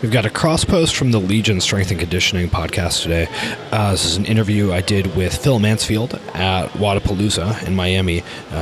We've got a cross post from the Legion Strength and Conditioning podcast today. This is an interview I did with Phil Mansfield at Wadapalooza in Miami.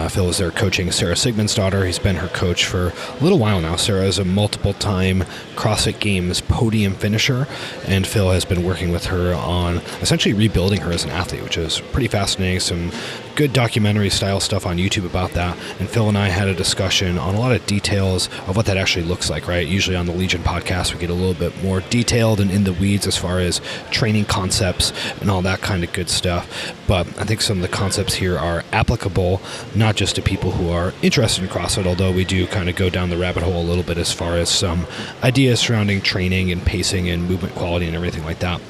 Phil is there coaching Sarah Sigmund's daughter. He's been her coach for a little while now. Sarah is a multiple-time CrossFit Games podium finisher, and Phil has been working with her on essentially rebuilding her as an athlete, which is pretty fascinating. Some good documentary-style stuff on YouTube about that. And Phil and I had a discussion on a lot of details of what that actually looks like, right? Usually on the Legion podcast, we get a little bit more detailed and in the weeds as far as training concepts and all that kind of good stuff. But I think some of the concepts here are applicable not just to people who are interested in CrossFit, although we do kind of go down the rabbit hole a little bit as far as some ideas surrounding training and pacing and movement quality and everything like that.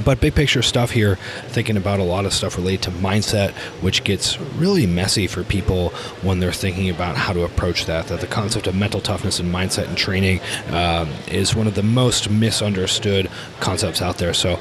But big picture stuff here, thinking about a lot of stuff related to mindset, which gets really messy for people when they're thinking about how to approach that the concept of mental toughness and mindset and training is one of the most misunderstood concepts out there. So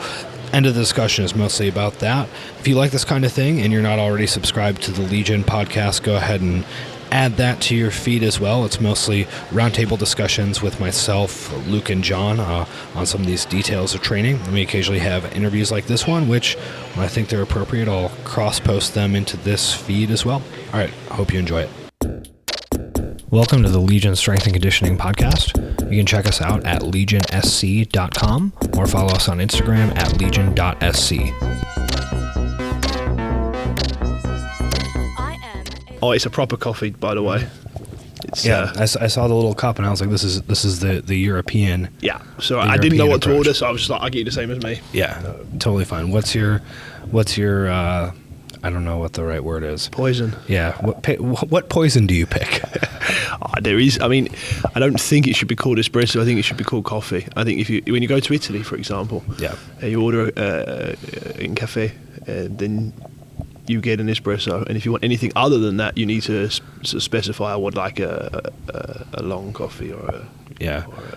end of the discussion is mostly about that. If you like this kind of thing and you're not already subscribed to the Legion podcast, go ahead and add that to your feed as well. It's mostly roundtable discussions with myself, Luke, and John on some of these details of training. And we occasionally have interviews like this one, which when I think they're appropriate, I'll cross-post them into this feed as well. All right, I hope you enjoy it. Welcome to the Legion Strength and Conditioning podcast. You can check us out at legionsc.com or follow us on Instagram at legion.sc. Oh, it's a proper coffee, by the way. It's, I saw the little cup and I was like, this is the European. Yeah, so I didn't know what to order, so I was just like, I'll get you the same as me. Yeah, totally fine. What's your I don't know what the right word is. Poison. Yeah, what poison do you pick? There is. I mean, I don't think it should be called espresso. I think it should be called coffee. I think when you go to Italy, for example, you order in cafe, then you get an espresso, and if you want anything other than that, you need to specify I would like a long coffee or a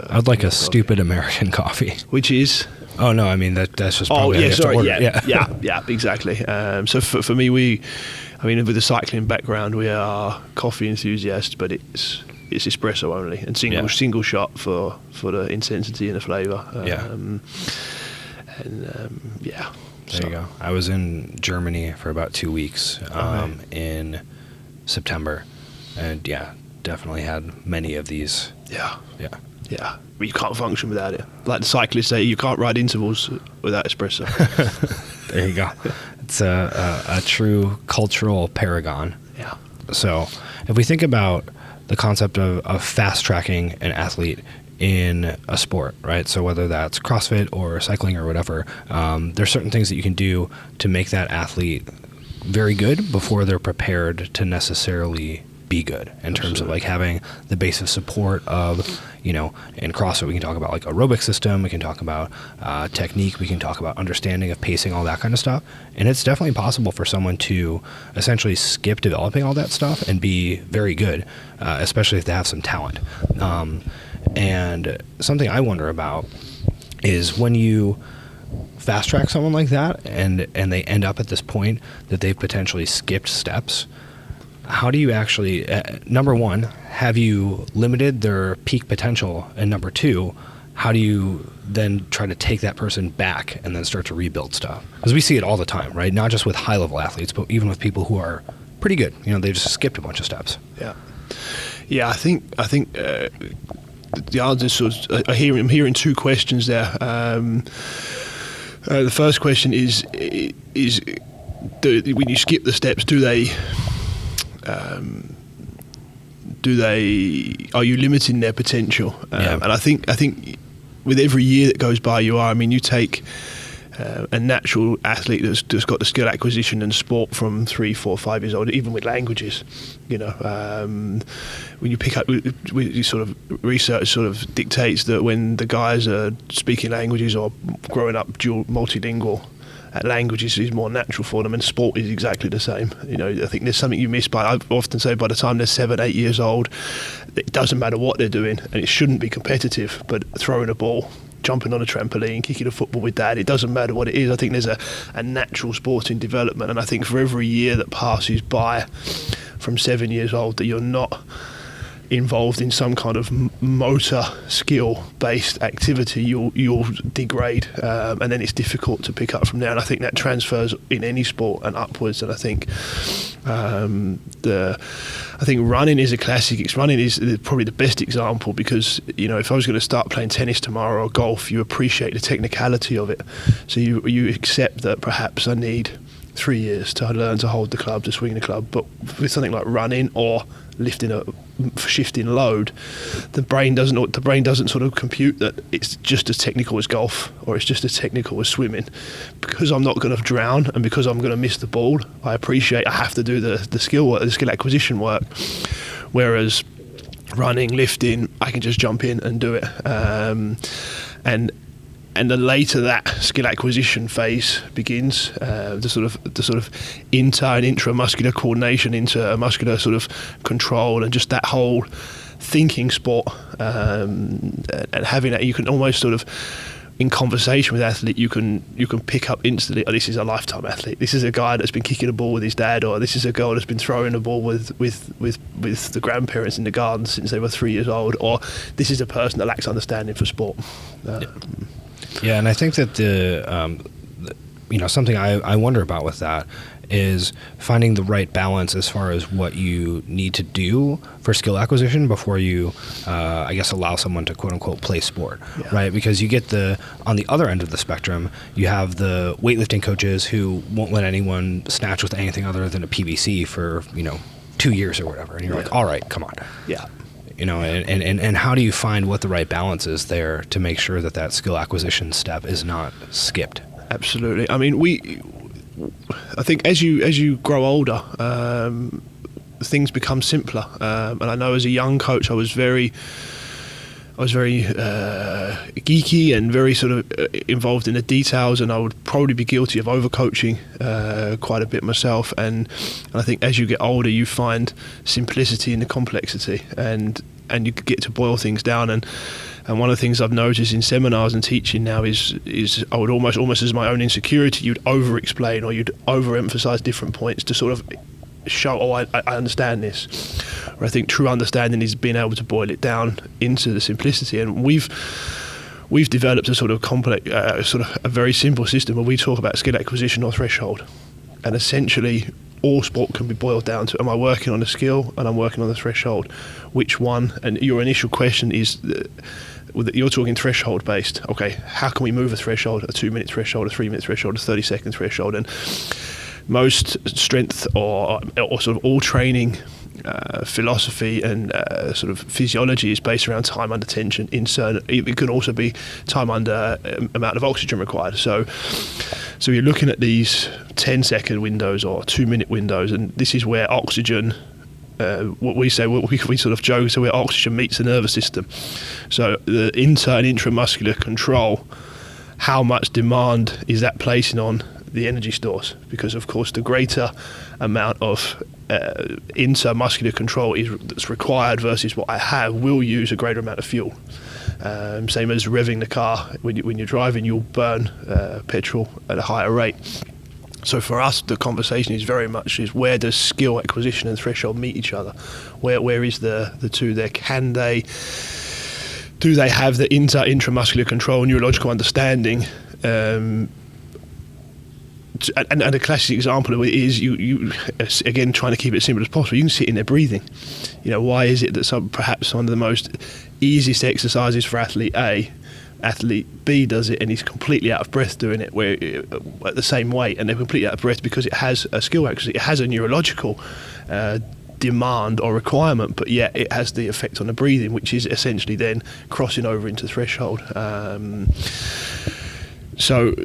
I'd like a stupid American coffee. Which is? Oh no, I mean that's just probably yeah, exactly. So for me, with the cycling background, we are coffee enthusiasts, but it's espresso only and single shot for the intensity and the flavour. There you go. I was in Germany for about 2 weeks in September, and definitely had many of these. Yeah. But you can't function without it. Like the cyclists say, you can't ride intervals without espresso. There you go. It's a true cultural paragon. Yeah. So if we think about the concept of fast tracking an athlete in a sport, right? So whether that's CrossFit or cycling or whatever, there's certain things that you can do to make that athlete very good before they're prepared to necessarily be good in terms of like having the base of support of, in CrossFit we can talk about like aerobic system, we can talk about technique, we can talk about understanding of pacing, all that kind of stuff. And it's definitely possible for someone to essentially skip developing all that stuff and be very good, especially if they have some talent. And something I wonder about is when you fast track someone like that and they end up at this point that they've potentially skipped steps, how do you actually, number one, have you limited their peak potential? And number two, how do you then try to take that person back and then start to rebuild stuff? Because we see it all the time, right? Not just with high-level athletes, but even with people who are pretty good. They just skipped a bunch of steps. Yeah, I think the answer I'm hearing two questions there. The first question is when you skip the steps, are you limiting their potential? And I think with every year that goes by, you are. I mean, you take a natural athlete that's just got the skill acquisition and sport from 3, 4, 5 years old, even with languages. When you pick up, sort of research sort of dictates that when the guys are speaking languages or growing up multilingual, languages is more natural for them, and sport is exactly the same. I think there's something you miss I often say by the time they're 7, 8 years old, it doesn't matter what they're doing, and it shouldn't be competitive, but throwing a ball, jumping on a trampoline, kicking a football with dad, it doesn't matter what it is. I think there's a natural sporting development, and I think for every year that passes by from 7 years old that you're not involved in some kind of motor skill based activity, you'll degrade, and then it's difficult to pick up from there. And I think that transfers in any sport and upwards. And I think running is a classic. Running is probably the best example, because if I was going to start playing tennis tomorrow or golf, you appreciate the technicality of it. So you accept that perhaps I need 3 years to learn to hold the club, to swing the club. But with something like running or shifting load, the brain doesn't sort of compute that it's just as technical as golf or it's just as technical as swimming. Because I'm not going to drown and because I'm going to miss the ball, I appreciate I have to do the skill work, the skill acquisition work. Whereas running, lifting, I can just jump in and do it. And the later that skill acquisition phase begins, the sort of inter and intramuscular coordination, intramuscular sort of control, and just that whole thinking sport, and having that, you can almost sort of, in conversation with athlete, you can pick up instantly, oh, this is a lifetime athlete. This is a guy that's been kicking a ball with his dad, or this is a girl that's been throwing a ball with the grandparents in the garden since they were 3 years old, or this is a person that lacks understanding for sport. Yeah, and I think that something I wonder about with that is finding the right balance as far as what you need to do for skill acquisition before you, allow someone to quote unquote play sport, right? Because you get on the other end of the spectrum, you have the weightlifting coaches who won't let anyone snatch with anything other than a PVC for 2 years or whatever, and you're like, all right, come on, and how do you find what the right balance is there to make sure that skill acquisition step is not skipped? Absolutely. I mean, I think as you grow older, things become simpler. And I know as a young coach, I was very geeky and very sort of involved in the details, and I would probably be guilty of overcoaching quite a bit myself. And I think as you get older, you find simplicity in the complexity, and you get to boil things down. And one of the things I've noticed in seminars and teaching now is I would almost as my own insecurity, you'd over-explain or you'd over-emphasize different points to sort of show, I understand this. Or I think true understanding is being able to boil it down into the simplicity. And we've developed a sort of complex, sort of a very simple system where we talk about skill acquisition or threshold. And essentially, all sport can be boiled down to, am I working on a skill and I'm working on the threshold? Which one? And your initial question is, you're talking threshold based. Okay, how can we move a threshold, a 2-minute threshold, a 3-minute threshold, a 30-second threshold? And most strength or sort of all training philosophy and sort of physiology is based around time under tension. It can also be time under amount of oxygen required. So you're looking at these 10-second windows or 2-minute windows, and this is where oxygen, we sort of joke, so where oxygen meets the nervous system. So the inter and intramuscular control, how much demand is that placing on the energy stores? Because of course the greater amount of intermuscular control that's required versus what I have will use a greater amount of fuel. Same as revving the car. When you're driving, you'll burn petrol at a higher rate. So for us, the conversation is very much where does skill acquisition and threshold meet each other? Where is the two there? Do they have the intramuscular control, neurological understanding? And a classic example of it is you again, trying to keep it as simple as possible. You can sit in there breathing. Why is it that perhaps one of the most easiest exercises for athlete A, athlete B does it and he's completely out of breath doing it, where at the same weight, and they're completely out of breath because it has a skill accuracy, it has a neurological demand or requirement, but yet it has the effect on the breathing, which is essentially then crossing over into threshold. So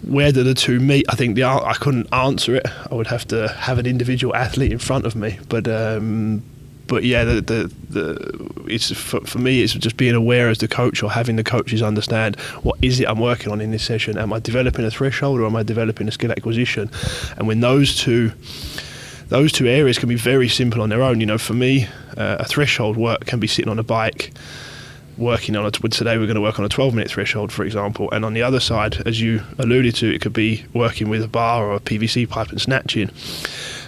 where do the two meet? I think I couldn't answer it. I would have to have an individual athlete in front of me. But yeah, it's for me, it's just being aware as the coach, or having the coaches understand what is it I'm working on in this session. Am I developing a threshold or am I developing a skill acquisition? And when those two areas can be very simple on their own. For me, a threshold work can be sitting on a bike, working on it. Today we're going to work on a 12-minute threshold, for example, and on the other side, as you alluded to, it could be working with a bar or a PVC pipe and snatching.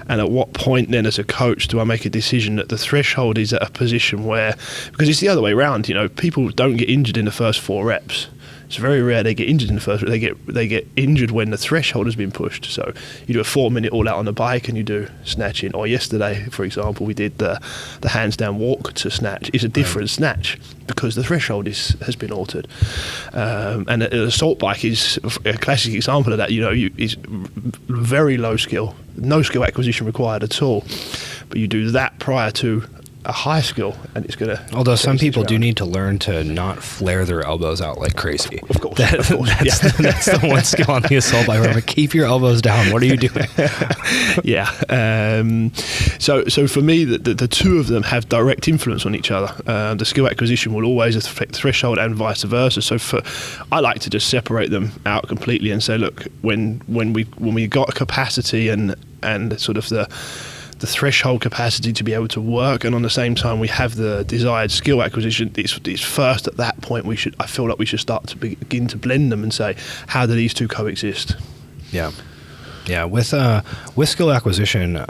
And at what point then as a coach do I make a decision that the threshold is at a position where, because it's the other way around, people don't get injured in the first 4 reps. It's very rare they get injured in the first. They get injured when the threshold has been pushed. So you do a 4-minute all out on the bike and you do snatching. Or yesterday, for example, we did the hands down walk to snatch. It's a different snatch because the threshold has been altered. And an assault bike is a classic example of that. Is very low skill, no skill acquisition required at all. But you do that prior to a high skill, and it's going to. Although some people do need to learn to not flare their elbows out like crazy. Of course. That's the one skill on the assault bike. Remember, keep your elbows down. What are you doing? Yeah. So for me, the two of them have direct influence on each other. The skill acquisition will always affect threshold and vice versa. So I like to just separate them out completely and say, look, when we got a capacity and sort of the threshold capacity to be able to work, and on the same time we have the desired skill acquisition, it's first at that point I feel like we should start to begin to blend them and say, how do these two coexist? Yeah, with skill acquisition,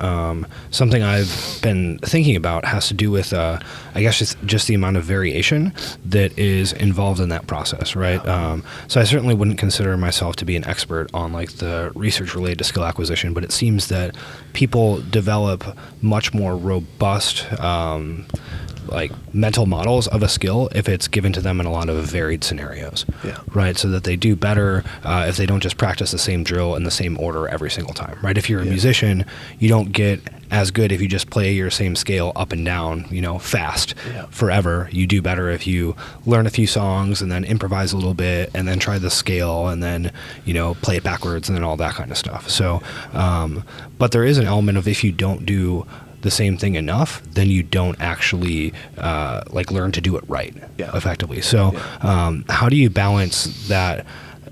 something I've been thinking about has to do with, I guess, just the amount of variation that is involved in that process, right? So I certainly wouldn't consider myself to be an expert on like the research related to skill acquisition, but it seems that people develop much more robust like mental models of a skill if it's given to them in a lot of varied scenarios, right? So that they do better if they don't just practice the same drill in the same order every single time, right? If you're a musician, you don't get as good if you just play your same scale up and down, fast forever. You do better if you learn a few songs and then improvise a little bit and then try the scale and then, play it backwards and then all that kind of stuff. So, but there is an element of if you don't do the same thing enough, then you don't actually learn to do it right effectively. So how do you balance that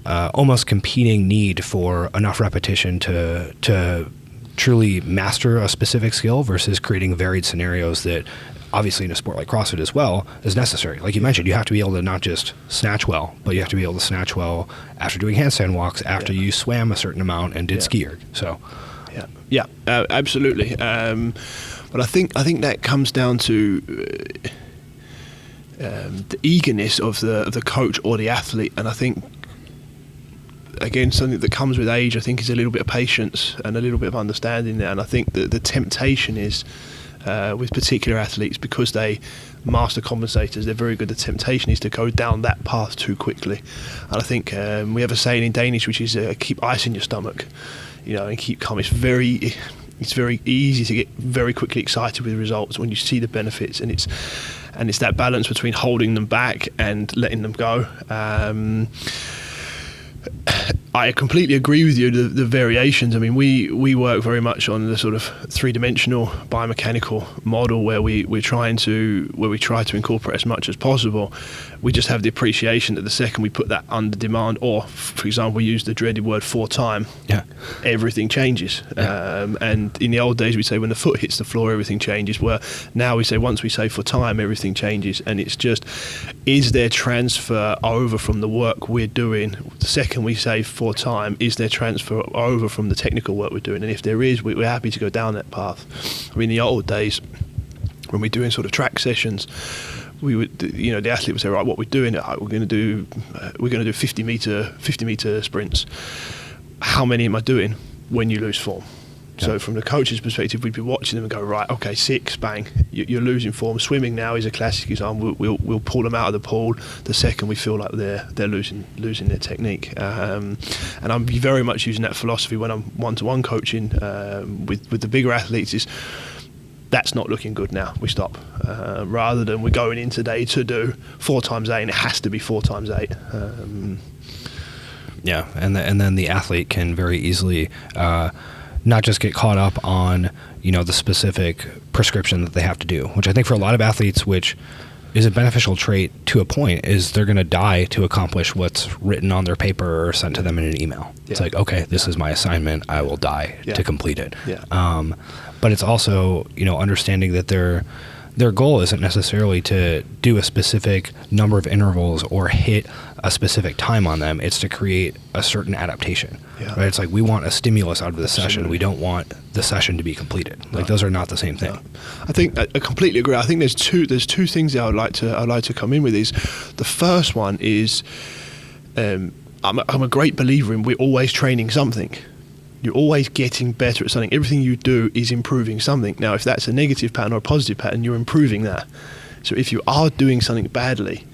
almost competing need for enough repetition to truly master a specific skill versus creating varied scenarios that obviously in a sport like CrossFit as well is necessary? Like you mentioned, you have to be able to not just snatch well, but you have to be able to snatch well after doing handstand walks, after you swam a certain amount and did ski erg. So Yeah, absolutely. But I think that comes down to the eagerness of the coach or the athlete, and I think again something that comes with age. I think is a little bit of patience and a little bit of understanding there. And I think that the temptation is with particular athletes, because they master compensators, they're very good. The temptation is to go down that path too quickly. And I think we have a saying in Danish which is keep ice in your stomach. And keep calm. It's very easy to get very quickly excited with results when you see the benefits, and it's that balance between holding them back and letting them go. I completely agree with you. The variations. I mean, we work very much on the sort of 3-dimensional biomechanical model where we try to incorporate as much as possible. We just have the appreciation that the second we put that under demand, or for example, we use the dreaded word for time, everything changes. And in the old days, we say when the foot hits the floor, everything changes. Where now we say once we say for time, everything changes. And it's just, is there transfer over from the work we're doing? The second we say for time, is there transfer over from the technical work we're doing? And if there is, we're happy to go down that path. I mean, in the old days, when we're doing sort of track sessions, we would, the athlete would say, right, what we're doing, we're going to do 50 meter sprints. How many am I doing when you lose form? So from the coach's perspective, we'd be watching them and go, right, okay, 6, bang, you're losing form. Swimming now is a classic example. We'll pull them out of the pool the second we feel like they're losing their technique. And I'm very much using that philosophy when I'm one-to-one coaching with the bigger athletes. Is that's not looking good now, we stop. Rather than we're going in today to do 4 times 8, and it has to be 4 times 8. And then the athlete can very easily not just get caught up on, the specific prescription that they have to do, which I think for a lot of athletes, which is a beneficial trait to a point, is they're going to die to accomplish what's written on their paper or sent to them in an email. It's like, okay, this is my assignment. I will die to complete it. But it's also, understanding that their goal isn't necessarily to do a specific number of intervals or hit a specific time on them. It's to create a certain adaptation. Yeah. Right? It's like we want a stimulus out of the Absolutely. session. We don't want the session to be completed. Like those are not the same thing. No. I think I completely agree. I think there's two things that I'd like to come in with. Is the first one is I'm a great believer in we're always training something. You're always getting better at something. Everything you do is improving something. Now, if that's a negative pattern or a positive pattern, you're improving that. So if you are doing something badly,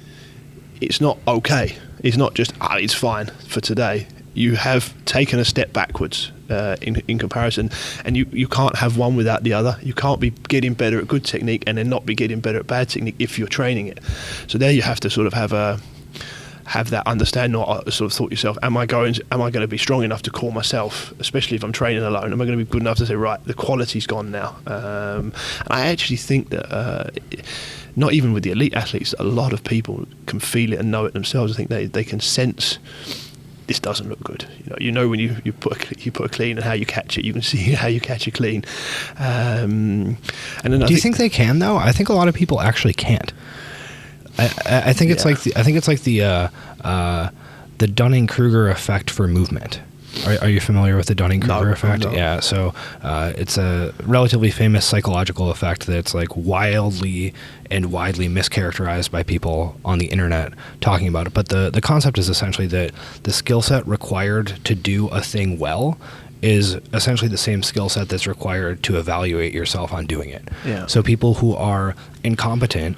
it's not okay. It's not just, it's fine for today. You have taken a step backwards in comparison, and you can't have one without the other. You can't be getting better at good technique and then not be getting better at bad technique if you're training it. So there you have to sort of have that understanding, or sort of thought yourself, am I going to be strong enough to call myself, especially if I'm training alone, am I going to be good enough to say, right, the quality's gone now? And I actually think that not even with the elite athletes, a lot of people can feel it and know it themselves. I think they can sense this doesn't look good. You know when you put a clean and how you catch it, you can see how you catch a clean. And then Do you think they can though? I think a lot of people actually can't. I think it's like the Dunning-Kruger effect for movement. Are you familiar with the Dunning-Kruger effect? No. Yeah. So it's a relatively famous psychological effect that's like wildly and widely mischaracterized by people on the internet talking about it. But the concept is essentially that the skill set required to do a thing well is essentially the same skill set that's required to evaluate yourself on doing it. Yeah. So people who are incompetent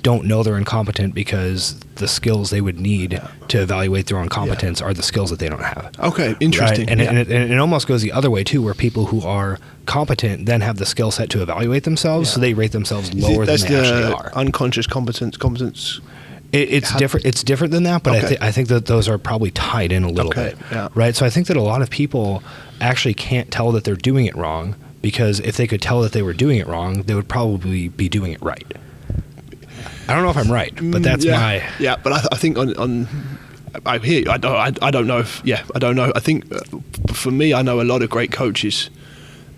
don't know they're incompetent because the skills they would need to evaluate their own competence are the skills that they don't have. Okay, interesting. Right? And it almost goes the other way too, where people who are competent then have the skill set to evaluate themselves, so they rate themselves lower than they actually are. Unconscious competence. It's different. It's different than that, but I think that those are probably tied in a little bit, right? So I think that a lot of people actually can't tell that they're doing it wrong, because if they could tell that they were doing it wrong, they would probably be doing it right. I don't know if I'm right, but that's my... Yeah, but I think I hear you. I don't know if... Yeah, I don't know. I think for me, I know a lot of great coaches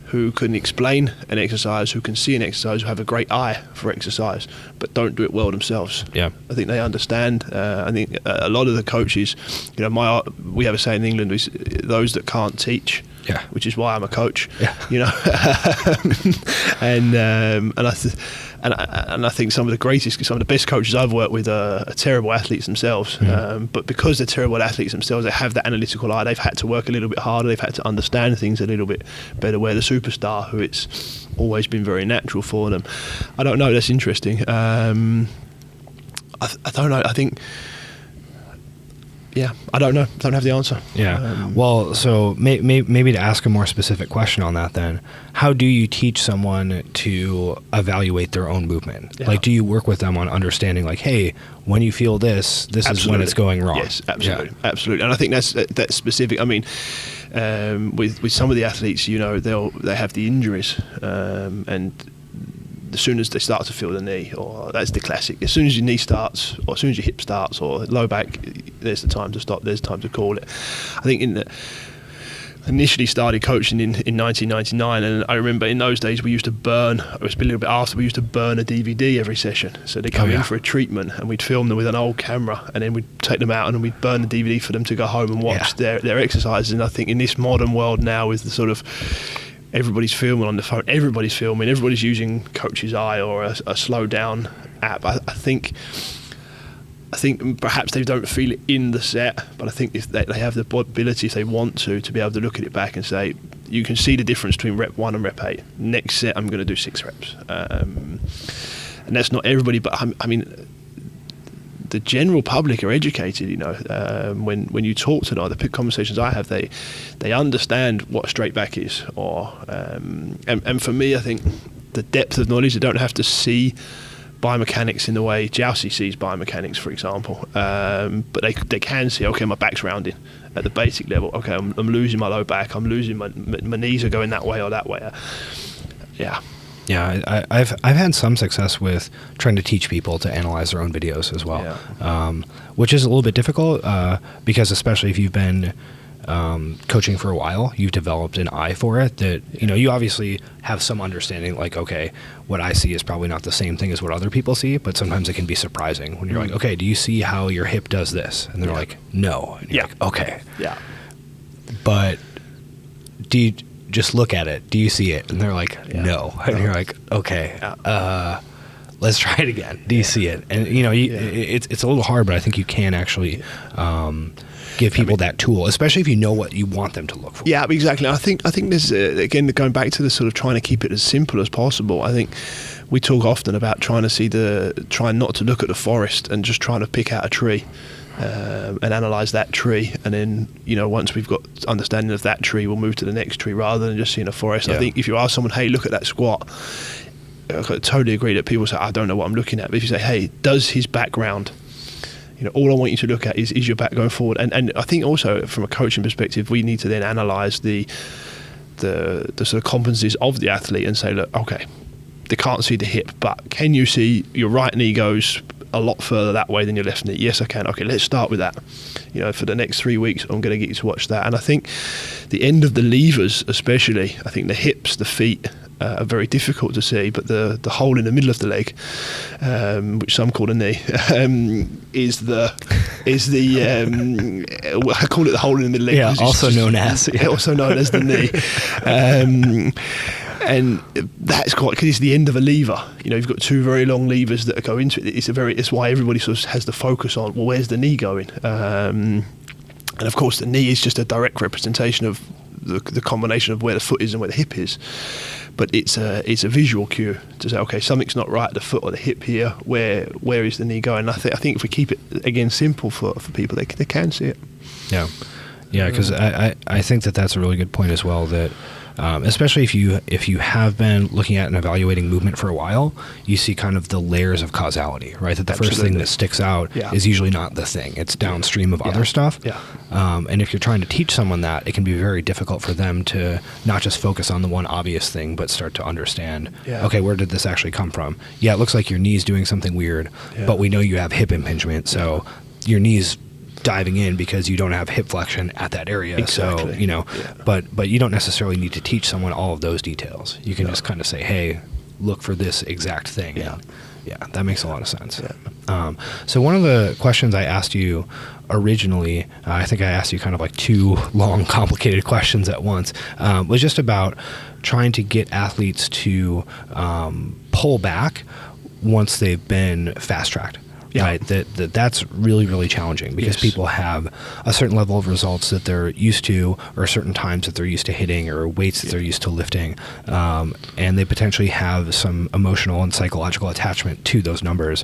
who can explain an exercise, who can see an exercise, who have a great eye for exercise, but don't do it well themselves. Yeah, I think they understand. I think a lot of the coaches, we have a saying in England, those that can't teach. Yeah, which is why I'm a coach. Yeah, and I think some of the best coaches I've worked with are terrible athletes themselves. But because they're terrible athletes themselves, they have that analytical eye. They've had to work a little bit harder. They've had to understand things a little bit better. Where the superstar, who it's always been very natural for them. I don't know. That's interesting. I don't know. I think. Yeah, I don't know. Don't have the answer. Yeah. Well, so maybe to ask a more specific question on that then, how do you teach someone to evaluate their own movement? Yeah. Like, do you work with them on understanding, like, hey, when you feel this is when it's going wrong? Yes, absolutely. Yeah. Absolutely. And I think that's specific. I mean, with some of the athletes, they have the injuries, and as soon as they start to feel the knee, or that's the classic, as soon as your knee starts, or as soon as your hip starts, or low back, there's the time to stop, there's time to call it. I think initially started coaching in 1999, and I remember in those days we used to burn, it was a little bit after, we used to burn a DVD every session. So they'd come in for a treatment, and we'd film them with an old camera, and then we'd take them out and we'd burn the DVD for them to go home and watch their exercises. And I think in this modern world now, with the sort of everybody's filming on the phone, everybody's filming, everybody's using Coach's Eye or a slow down app. I think perhaps they don't feel it in the set, but I think if they have the ability, if they want to be able to look at it back and say, you can see the difference between rep 1 and rep 8. Next set, I'm going to do 6 reps. And that's not everybody, but I mean, the general public are educated. When you talk to them, the conversations I have, they understand what straight back is, or and for me, I think the depth of knowledge, they don't have to see biomechanics in the way Jousey sees biomechanics, for example, but they can see, okay, my back's rounding at the basic level. Okay, I'm losing my low back. I'm losing my knees are going that way or that way. Yeah. Yeah, I've had some success with trying to teach people to analyze their own videos as well, which is a little bit difficult because especially if you've been coaching for a while, you've developed an eye for it that, you obviously have some understanding, like, okay, what I see is probably not the same thing as what other people see, but sometimes it can be surprising when you're like, okay, do you see how your hip does this? And they're like, no. And you're like, okay. Yeah. But do you just look at it? Do you see it? And they're like, no. And you're like, okay, let's try it again. Do you see it? And it's a little hard, but I think you can actually give people that tool, especially if you know what you want them to look for. Yeah, exactly. I think there's again, going back to the sort of trying to keep it as simple as possible. I think we talk often about trying not to look at the forest and just trying to pick out a tree. And analyze that tree, and then once we've got understanding of that tree, we'll move to the next tree rather than just seeing a forest. I think if you ask someone, hey, look at that squat, I totally agree that people say, I don't know what I'm looking at. But if you say, hey, does his background, all I want you to look at is your back going forward. And I think also from a coaching perspective, we need to then analyze the sort of competencies of the athlete and say, look, okay, they can't see the hip, but can you see your right knee goes a lot further that way than your left knee? Yes, I can. Okay, let's start with that. For the next 3 weeks, I'm going to get you to watch that. And I think the end of the levers, especially, I think the hips, the feet are very difficult to see, but the hole in the middle of the leg, which some call the knee, is the I call it the hole in the middle of the leg. Yeah, also known as the knee. And that's quite, because it's the end of a lever. You've got two very long levers that go into it. It's why everybody sort of has the focus on, well, where's the knee going? And of course, the knee is just a direct representation of the combination of where the foot is and where the hip is. But it's a visual cue to say, okay, something's not right at the foot or the hip here. Where is the knee going? I think if we keep it again simple for people, they can see it. Yeah, because I think that's a really good point as well. That especially if you have been looking at and evaluating movement for a while, you see kind of the layers of causality, right? That the first thing that sticks out is usually not the thing. It's downstream of other stuff. Yeah. And if you're trying to teach someone that, it can be very difficult for them to not just focus on the one obvious thing, but start to understand, okay, where did this actually come from? Yeah, it looks like your knee's doing something weird, but we know you have hip impingement, so your knee's diving in because you don't have hip flexion at that area. Exactly. So, but you don't necessarily need to teach someone all of those details. You can just kind of say, hey, look for this exact thing. Yeah. Yeah, that makes a lot of sense. Yeah. So one of the questions I asked you originally, I think I asked you kind of like two long, complicated questions at once, was just about trying to get athletes to pull back once they've been fast-tracked. Yeah. Right, that's really, really challenging because people have a certain level of results that they're used to, or certain times that they're used to hitting, or weights that they're used to lifting, and they potentially have some emotional and psychological attachment to those numbers.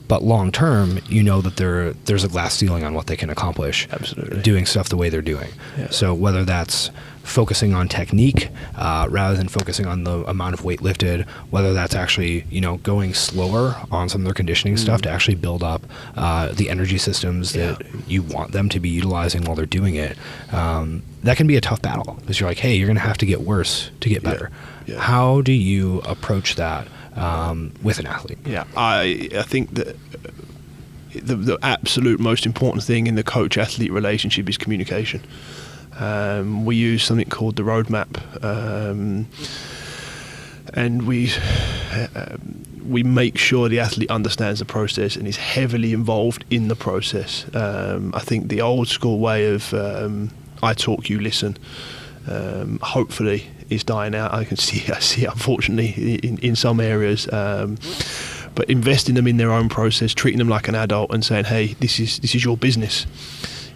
But long term, that there's a glass ceiling on what they can accomplish. Absolutely. Doing stuff the way they're doing. Yeah. So whether that's focusing on technique rather than focusing on the amount of weight lifted, whether that's actually going slower on some of their conditioning stuff to actually build up the energy systems that you want them to be utilizing while they're doing it, that can be a tough battle because you're like, hey, you're going to have to get worse to get better. How do you approach that with an athlete? I think that the absolute most important thing in the coach-athlete relationship is communication. We use something called the roadmap, and we make sure the athlete understands the process and is heavily involved in the process. I think the old school way of I talk, you listen, hopefully is dying out. I see it unfortunately in some areas. But investing them in their own process, treating them like an adult and saying, hey, this is your business.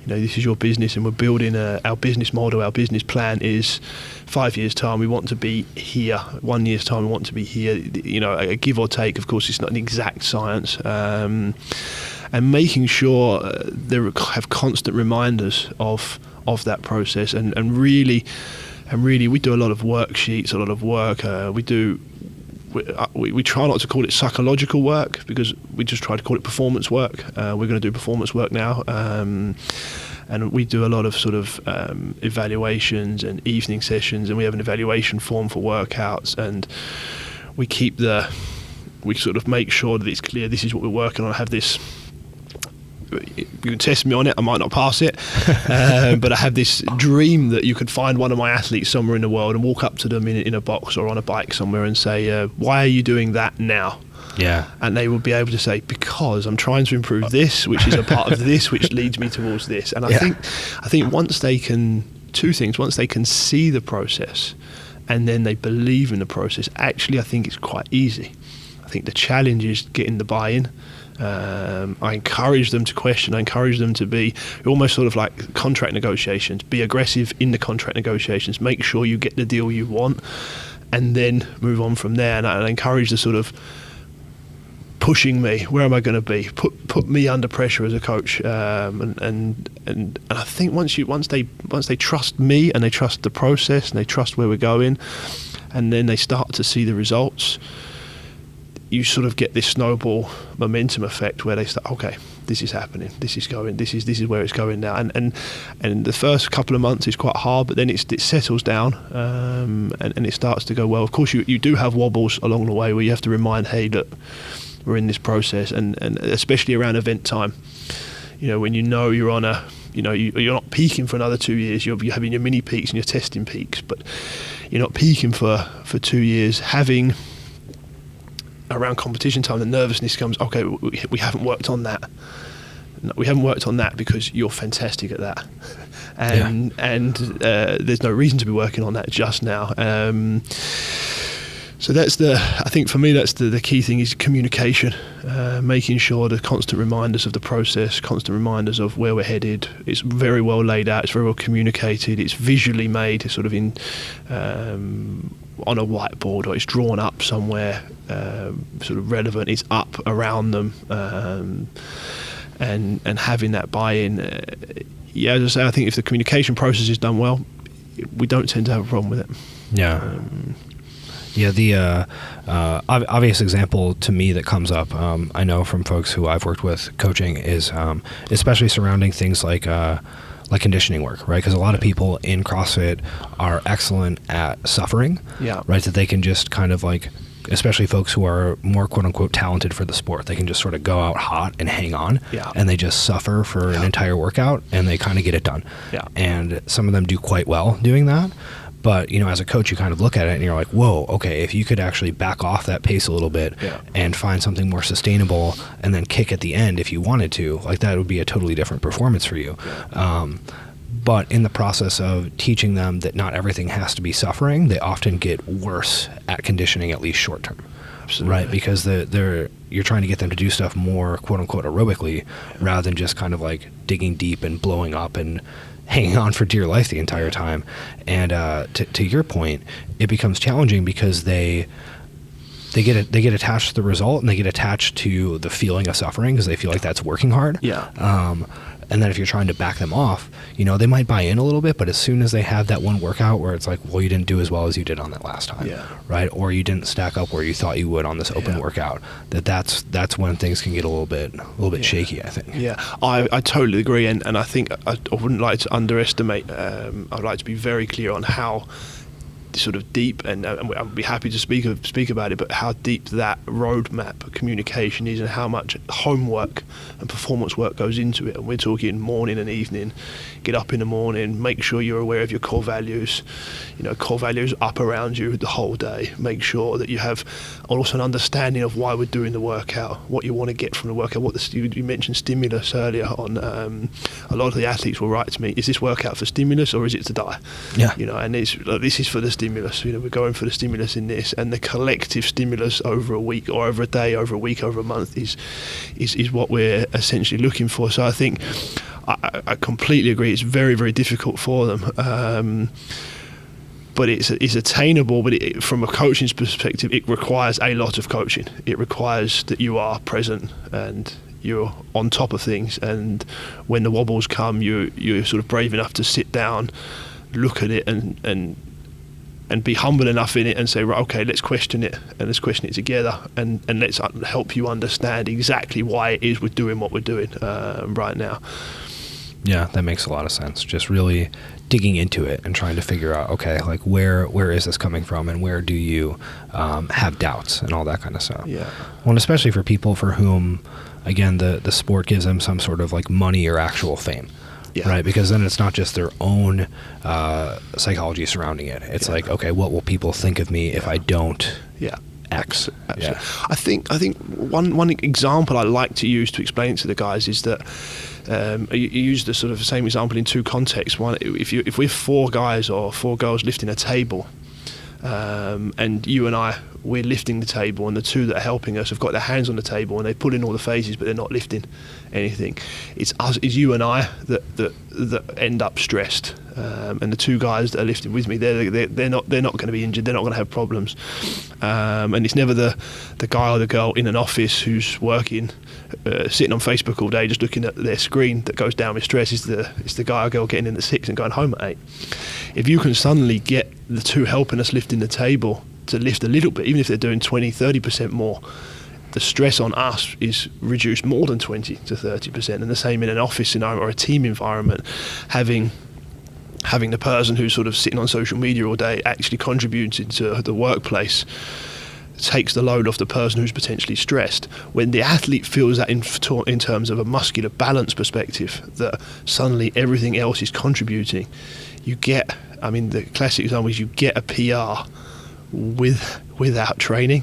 This is your business, and we're building our business model. Our business plan is 5 years' time, we want to be here. 1 year's time, we want to be here. A give or take, of course, it's not an exact science. And making sure they have constant reminders of that process. And really, we do a lot of worksheets, a lot of work. We try not to call it psychological work because we just try to call it performance work. We're going to do performance work now. And we do a lot of sort of evaluations and evening sessions, and we have an evaluation form for workouts, and we sort of make sure that it's clear this is what we're working on. I have this you can test me on it, I might not pass it, but I have this dream that you could find one of my athletes somewhere in the world and walk up to them in a box or on a bike somewhere and say, why are you doing that now? Yeah. And they would be able to say, because I'm trying to improve this, which is a part of this, which leads me towards this. And I think once they can, two things, once they can see the process and then they believe in the process, actually I think it's quite easy. I think the challenge is getting the buy-in. I encourage them to question. I encourage them to be almost sort of like contract negotiations. Be aggressive in the contract negotiations. Make sure you get the deal you want, and then move on from there. And I encourage the sort of pushing me. Where am I going to be? Put me under pressure as a coach. And I think once they trust me and they trust the process and they trust where we're going, and then they start to see the results, you sort of get this snowball momentum effect where they start, okay, this is happening, this is going, this is where it's going now, and the first couple of months is quite hard, but then it settles down, and it starts to go well. Of course, you do have wobbles along the way where you have to remind, hey, look, we're in this process, and especially around event time, when you're on a, you're not peaking for another 2 years, you're having your mini peaks and your testing peaks, but you're not peaking for 2 years. Having around competition time, the nervousness comes, okay, we haven't worked on that. We haven't worked on that because you're fantastic at that. And there's no reason to be working on that just now. So I think for me, that's the key thing is communication, making sure the constant reminders of the process, constant reminders of where we're headed. It's very well laid out, it's very well communicated, it's visually made sort of in on a whiteboard, or it's drawn up somewhere sort of relevant, it's up around them, and having that buy-in. As I say, I think if the communication process is done well, we don't tend to have a problem with it. The obvious example to me that comes up, I know from folks who I've worked with coaching, is especially surrounding things like conditioning work, right? Because a lot of people in CrossFit are excellent at suffering, right? That they can just kind of like, especially folks who are more quote unquote talented for the sport, they can just sort of go out hot and hang on, and they just suffer for an entire workout and they kind of get it done. And some of them do quite well doing that. But, as a coach, you kind of look at it and you're like, whoa, okay, if you could actually back off that pace a little bit and find something more sustainable and then kick at the end if you wanted to, like that would be a totally different performance for you. But in the process of teaching them that not everything has to be suffering, they often get worse at conditioning, at least short term. Absolutely. Right? Because you're trying to get them to do stuff more, quote unquote, aerobically, rather than just kind of like digging deep and blowing up and hanging on for dear life the entire time. And to your point, it becomes challenging because they get attached to the result, and they get attached to the feeling of suffering because they feel like that's working hard. And then if you're trying to back them off, they might buy in a little bit, but as soon as they have that one workout where it's like, well, you didn't do as well as you did on that last time, right? Or you didn't stack up where you thought you would on this open workout, that's when things can get a little bit shaky, I think. I totally agree, and I think I wouldn't like to underestimate. I'd like to be very clear on how sort of deep, and I'd be happy to speak about it, but how deep that roadmap communication is and how much homework and performance work goes into it. And we're talking morning and evening. Get up in the morning, make sure you're aware of your core values, core values up around you the whole day. Make sure that you have also an understanding of why we're doing the workout, what you want to get from the workout. You mentioned stimulus earlier on. A lot of the athletes will write to me, is this workout for stimulus or is it to die? And this is for the stimulus. We're going for the stimulus in this, and the collective stimulus over a week or over a day, over a week, over a month is what we're essentially looking for. So I think I completely agree. It's very, very difficult for them, but it's attainable. But from a coaching's perspective, it requires a lot of coaching. It requires that you are present and you're on top of things. And when the wobbles come, you're sort of brave enough to sit down, look at it, and be humble enough in it and say, right, okay, let's question it, and let's question it together, and let's help you understand exactly why it is we're doing what we're doing right now. Yeah, that makes a lot of sense. Just really digging into it and trying to figure out, okay, like where is this coming from, and where do you have doubts and all that kind of stuff. Well, and especially for people for whom again, the sport gives them some sort of like money or actual fame. Yeah. Right, because then it's not just their own psychology surrounding it. It's like, okay, what will people think of me if I don't X? Absolutely. Yeah. I think one example I like to use to explain it to the guys is that you use the sort of same example in two contexts. One, if we're 4 guys or 4 girls lifting a table, and you and we're lifting the table, and the 2 that are helping us have got their hands on the table and they pull in all the phases, but they're not lifting anything. It's you and I that end up stressed, and the 2 guys that are lifting with me, they're not going to be injured. They're not going to have problems, and it's never the guy or the girl in an office who's working, sitting on Facebook all day just looking at their screen that goes down with stress. It's the guy or girl getting in at 6 and going home at 8. If you can suddenly get the 2 helping us lifting the table to lift a little bit, even if they're doing 20-30% more, the stress on us is reduced more than 20 to 30%. And the same in an office environment or a team environment, having the person who's sort of sitting on social media all day actually contributing to the workplace takes the load off the person who's potentially stressed. When the athlete feels that in terms of a muscular balance perspective, that suddenly everything else is contributing, you get, I mean, the classic example is you get a PR without training.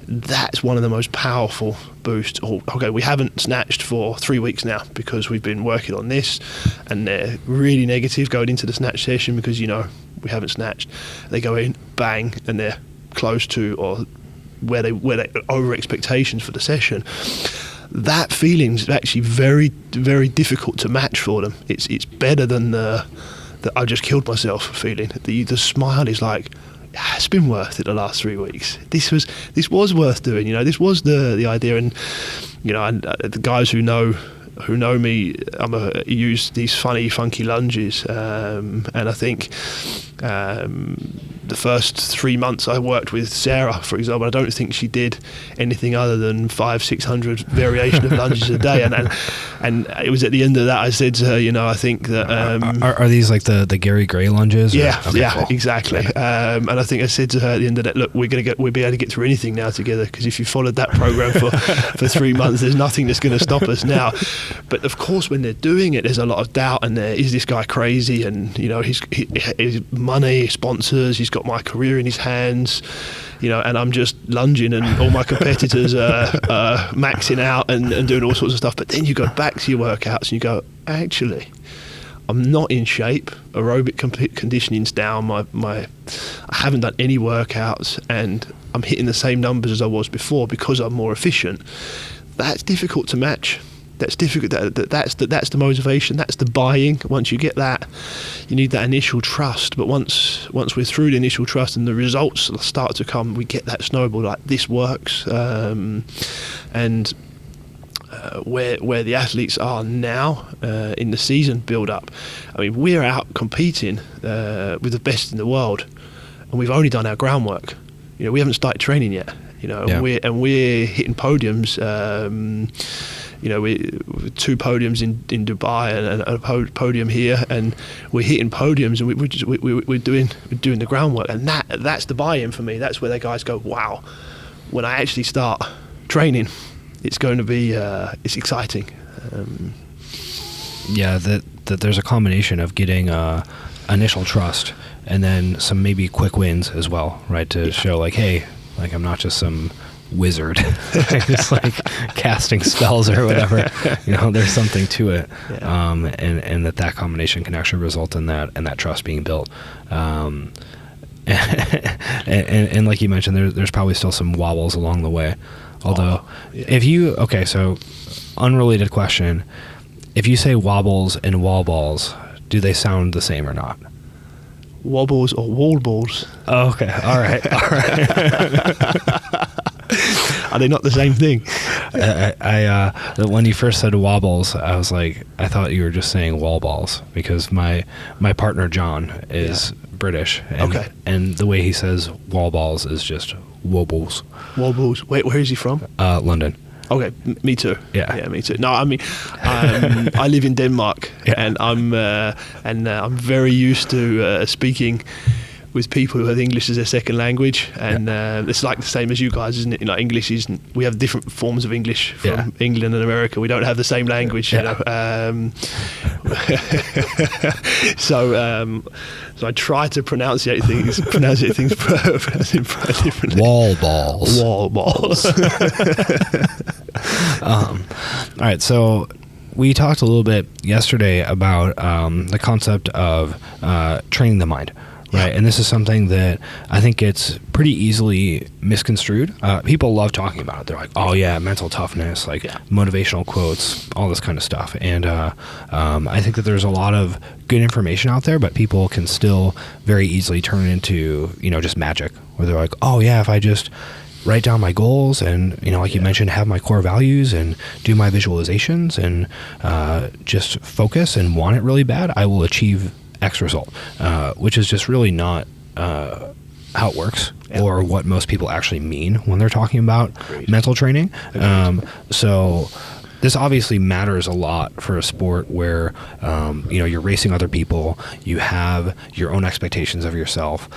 That's one of the most powerful boosts. Okay, we haven't snatched for 3 weeks now because we've been working on this, and they're really negative going into the snatch session because, we haven't snatched. They go in, bang, and they're close to or where they over expectations for the session. That feeling is actually very, very difficult to match for them. It's better than the I just killed myself feeling. The smile is like, it's been worth it the last 3 weeks. This was worth doing. This was the idea. And and the guys who know me, use these funny, funky lunges, and I think the first 3 months I worked with Sarah, for example, I don't think she did anything other than 500-600 variation of lunges a day, and it was at the end of that I said to her, I think that are these like the Gary Gray lunges? Yeah, cool. Exactly. And I think I said to her at the end of that, look, we'll be able to get through anything now together, because if you followed that program for 3 months, there's nothing that's going to stop us now. But of course, when they're doing it, there's a lot of doubt, and is this guy crazy? And he's money, sponsors, he's got my career in his hands, and I'm just lunging, and all my competitors are maxing out and doing all sorts of stuff. But then you go back to your workouts and you go, actually, I'm not in shape. Aerobic conditioning's down. I haven't done any workouts, and I'm hitting the same numbers as I was before because I'm more efficient. That's difficult to match. That's difficult. That's the motivation. That's the buying. Once you get that, you need that initial trust. But once we're through the initial trust and the results start to come, we get that snowball. Like, this works. And where the athletes are now in the season build up, I mean, we're out competing with the best in the world, and we've only done our groundwork. We haven't started training yet. And we're hitting podiums. We 2 podiums in Dubai and a podium here, and we're hitting podiums, and we're doing the groundwork, and that's the buy-in for me. That's where the guys go, wow, when I actually start training, it's going to be it's exciting. That there's a combination of getting initial trust and then some maybe quick wins as well, right? To show like, hey, like, I'm not just some wizard just like casting spells or whatever. There's something to it. And that combination can actually result in that trust being built. And like you mentioned, there's probably still some wobbles along the way. Although so unrelated question, if you say wobbles and wall balls, do they sound the same or not? Wobbles or wall balls? Oh, okay. All right. Are they not the same thing? I when you first said wobbles, I was like, I thought you were just saying wall balls, because my partner John is British, and the way he says wall balls is just wobbles. Wobbles. Wait, where is he from? London. Okay, me too. Yeah, me too. No, I mean, I live in Denmark, and I'm very used to speaking with people who have English as their second language, and it's like the same as you guys, isn't it? Like English is, we have different forms of English from England and America. We don't have the same language, you know. So I try to pronunciate things differently. Wall balls. All right, so we talked a little bit yesterday about the concept of training the mind, right? And this is something that I think gets pretty easily misconstrued. People love talking about it. They're like, oh yeah, mental toughness, like motivational quotes, all this kind of stuff. And I think that there's a lot of good information out there, but people can still very easily turn it into, you know, just magic, where they're like, oh yeah, if I just write down my goals and, you know, like you mentioned, have my core values and do my visualizations and just focus and want it really bad, I will achieve X result, which is just really not how it works or what most people actually mean when they're talking about mental training. So this obviously matters a lot for a sport where, you know, you're racing other people, you have your own expectations of yourself.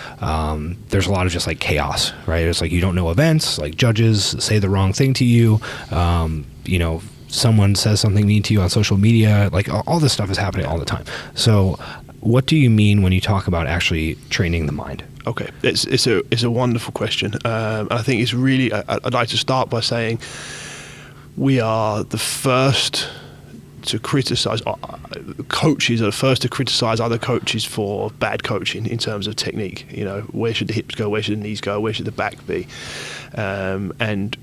There's a lot of just like chaos, right? It's like you don't know events, like judges say the wrong thing to you, you know, someone says something mean to you on social media, like all this stuff is happening all the time. So what do you mean when you talk about actually training the mind? Okay, it's a wonderful question. I think it's really, I'd like to start by saying, we are the first to criticize, coaches are the first to criticize other coaches for bad coaching in terms of technique. You know, where should the hips go, where should the knees go, where should the back be? And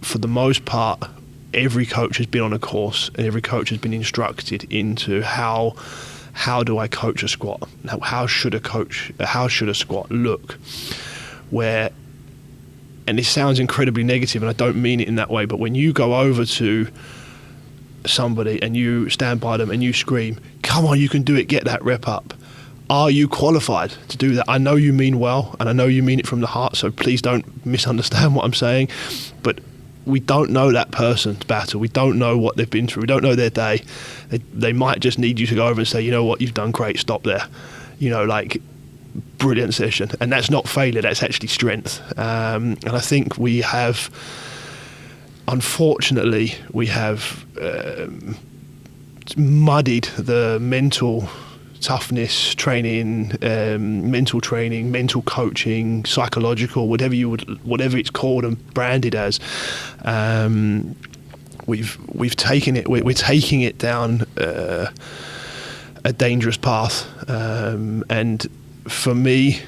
for the most part, every coach has been on a course and every coach has been instructed into how do I coach a squat? How should a squat look? And this sounds incredibly negative, and I don't mean it in that way, but when you go over to somebody and you stand by them and you scream, come on, you can do it, get that rep up. Are you qualified to do that? I know you mean well, and I know you mean it from the heart, so please don't misunderstand what I'm saying, but we don't know that person's battle. We don't know what they've been through. We don't know their day. They might just need you to go over and say, you know what, you've done great, stop there. You know, like, brilliant session. And that's not failure, that's actually strength. And I think we have, unfortunately, muddied the mental toughness training, mental training, mental coaching, psychological, whatever it's called and branded as. We've taken it. We're taking it down a dangerous path, and for me,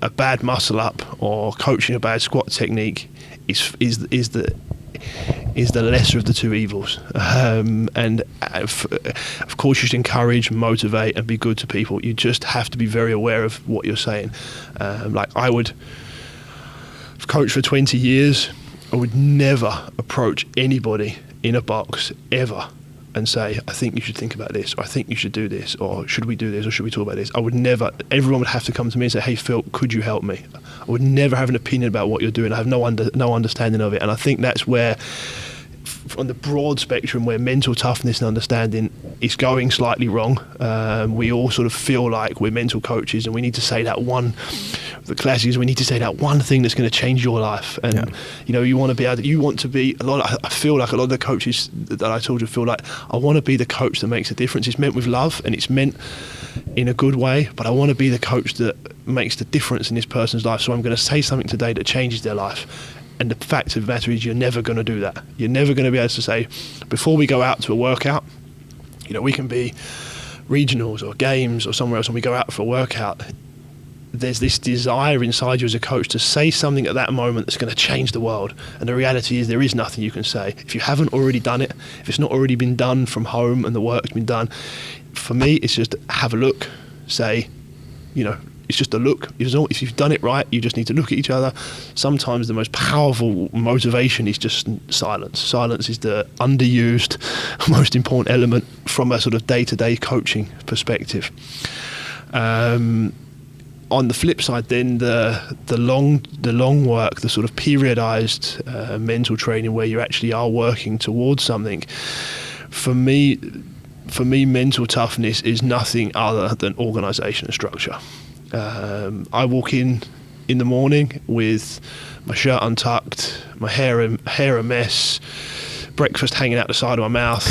a bad muscle up or coaching a bad squat technique is the lesser of the two evils. And of course, you should encourage, motivate, and be good to people. You just have to be very aware of what you're saying. Like I've coached for 20 years. I would never approach anybody in a box ever and say, I think you should think about this, or I think you should do this, or should we do this, or should we talk about this? I would never, everyone would have to come to me and say, hey Phil, could you help me? I would never have an opinion about what you're doing. I have no understanding of it. And I think that's where, on the broad spectrum, where mental toughness and understanding is going slightly wrong. We all sort of feel like we're mental coaches and we need to say that one, the classics, we need to say that one thing that's going to change your life. And you know, I feel like a lot of the coaches that I told you feel like, I want to be the coach that makes a difference. It's meant with love and it's meant in a good way, but I want to be the coach that makes the difference in this person's life. So I'm going to say something today that changes their life. And the fact of the matter is, you're never going to do that. You're never going to be able to say, before we go out to a workout, you know, we can be regionals or games or somewhere else, and we go out for a workout, there's this desire inside you as a coach to say something at that moment that's going to change the world. And the reality is, there is nothing you can say. If you haven't already done it, if it's not already been done from home and the work's been done, for me, it's just have a look, say, you know, it's just a look. If you've done it right, you just need to look at each other. Sometimes the most powerful motivation is just silence. Silence is the underused, most important element from a sort of day-to-day coaching perspective. On the flip side, then the long work, the sort of periodized mental training where you actually are working towards something. For me, mental toughness is nothing other than organization and structure. I walk in the morning with my shirt untucked, my hair a mess, breakfast hanging out the side of my mouth.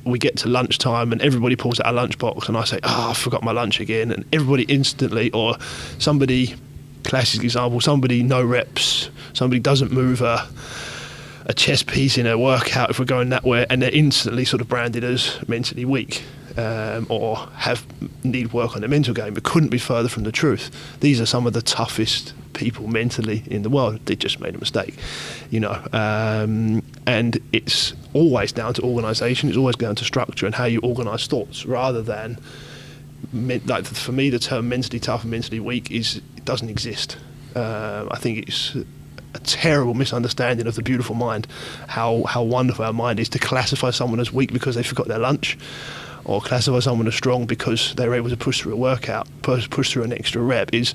We get to lunchtime and everybody pulls out a lunchbox and I say, I forgot my lunch again. And everybody instantly, or somebody, classic example, somebody no reps, somebody doesn't move a chest piece in a workout if we're going that way, and they're instantly sort of branded as mentally weak. Or need work on their mental game, but couldn't be further from the truth. These are some of the toughest people mentally in the world. They just made a mistake, and it's always down to organisation. It's always down to structure and how you organise thoughts, rather than like, for me, the term mentally tough and mentally weak it doesn't exist. I think it's a terrible misunderstanding of the beautiful mind, how wonderful our mind is. To classify someone as weak because they forgot their lunch, or classify someone as strong because they were able to push through a workout, push through an extra rep, is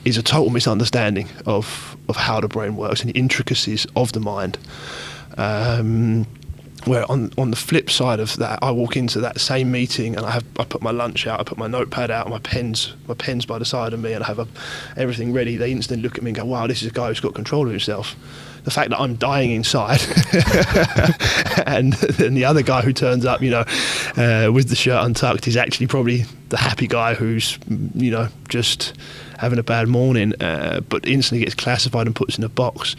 a total misunderstanding of how the brain works and the intricacies of the mind. Where on the flip side of that, I walk into that same meeting and I put my lunch out, I put my notepad out, my pens by the side of me, and I have everything ready. They instantly look at me and go, "Wow, this is a guy who's got control of himself." The fact that I'm dying inside, and the other guy who turns up, with the shirt untucked, is actually probably the happy guy who's, just having a bad morning, but instantly gets classified and put in a box.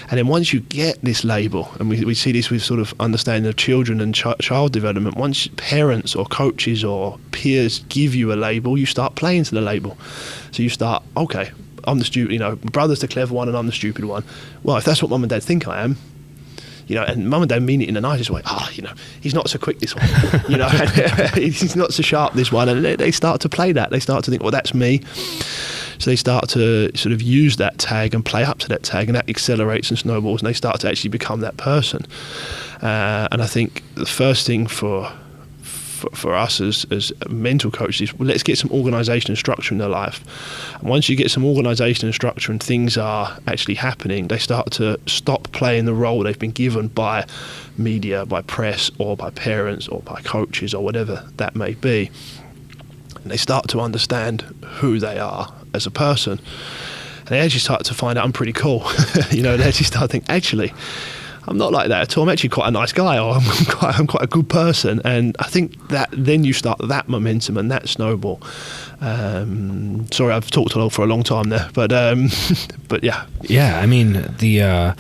And then once you get this label, and we see this with sort of understanding of children and child development, once parents or coaches or peers give you a label, you start playing to the label. So you start, okay, I'm the stupid, my brother's the clever one and I'm the stupid one. Well, if that's what mum and dad think I am, and mum and dad mean it in the nicest way. He's not so quick, this one. He's not so sharp, this one. And they start to play that. They start to think, well, that's me. So they start to sort of use that tag and play up to that tag, and that accelerates and snowballs, and they start to actually become that person. And I think the first thing for us as mental coaches is, let's get some organisation and structure in their life. And once you get some organisation and structure and things are actually happening, they start to stop playing the role they've been given by media, by press, or by parents, or by coaches, or whatever that may be. And they start to understand who they are as a person. And they actually start to find out, I'm pretty cool. They actually start to think, actually, I'm not like that at all. I'm actually quite a nice guy, or I'm quite a good person. And I think that then you start that momentum and that snowball. Sorry, I've talked for a long time there, but yeah. Yeah, I mean, these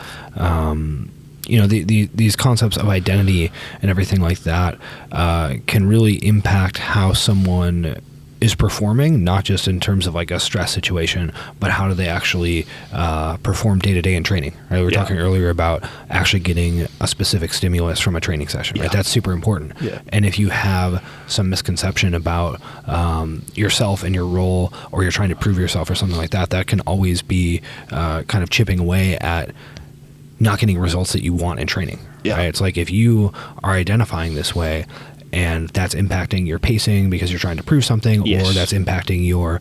concepts of identity and everything like that can really impact how someone is performing, not just in terms of like a stress situation, but how do they actually perform day to day in training, right? We were talking earlier about actually getting a specific stimulus from a training session, right? That's super important. Yeah. And if you have some misconception about yourself and your role, or you're trying to prove yourself or something like that, that can always be kind of chipping away at not getting results that you want in training, right? It's like, if you are identifying this way, and that's impacting your pacing because you're trying to prove something, or that's impacting your